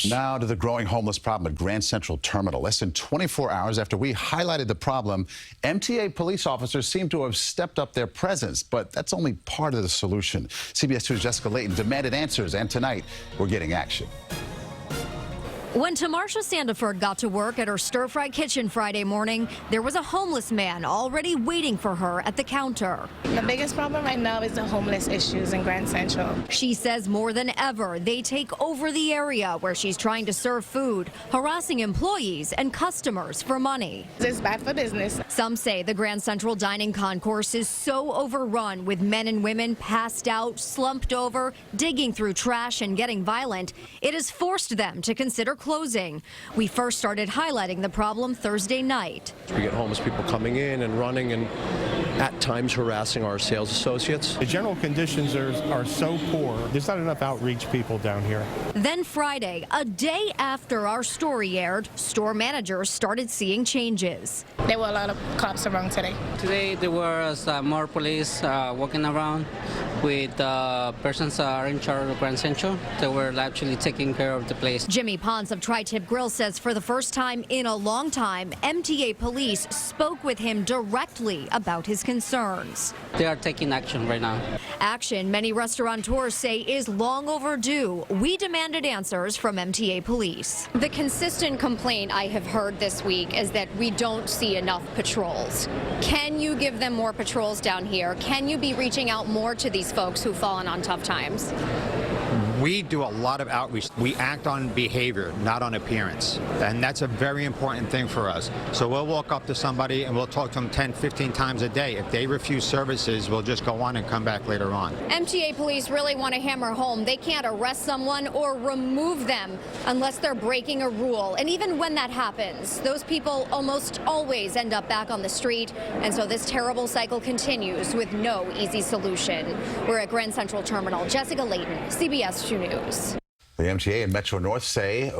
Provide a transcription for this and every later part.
Now to the growing homeless problem at Grand Central Terminal. Less than 24 hours after we highlighted the problem, MTA police officers seem to have stepped up their presence, but that's only part of the solution. CBS 2's Jessica Layton demanded answers, and tonight we're getting action. When Tamarsha Sandiford got to work at her stir-fry kitchen Friday morning, there was a homeless man already waiting for her at the counter. The biggest problem right now is the homeless issues in Grand Central. She says more than ever, they take over the area where she's trying to serve food, harassing employees and customers for money. It's bad for business. Some say the Grand Central dining concourse is so overrun with men and women passed out, slumped over, digging through trash and getting violent, it has forced them to consider closing. We first started highlighting the problem Thursday night. We get homeless people coming in and running and at times harassing our sales associates. The general conditions are so poor. There's not enough outreach people down here. Then Friday, a day after our story aired, store managers started seeing changes. There were a lot of cops around today. Today there was more police walking around with persons in charge of Grand Central. They were actually taking care of the place. Jimmy Ponce of Tri-Tip Grill says for the first time in a long time, MTA police spoke with him directly about his concerns. They are taking action right now. Action many restaurateurs say is long overdue. We demanded answers from MTA police. The consistent complaint I have heard this week is that we don't see enough patrols. Can you give them more patrols down here? Can you be reaching out more to these folks who've fallen on tough times? We do a lot of outreach. We act on behavior, not on appearance. And that's a very important thing for us. So we'll walk up to somebody and we'll talk to them 10, 15 times a day. If they refuse services, we'll just go on and come back later on. MTA police really want to hammer home they can't arrest someone or remove them unless they're breaking a rule. And even when that happens, those people almost always end up back on the street. And so this terrible cycle continues with no easy solution. We're at Grand Central Terminal. Jessica Layton, CBS 2 News. The MTA and Metro North say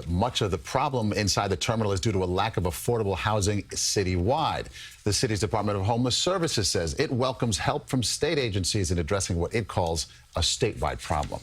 much of the problem inside the terminal is due to a lack of affordable housing citywide. The city's Department of Homeless Services says it welcomes help from state agencies in addressing what it calls a statewide problem.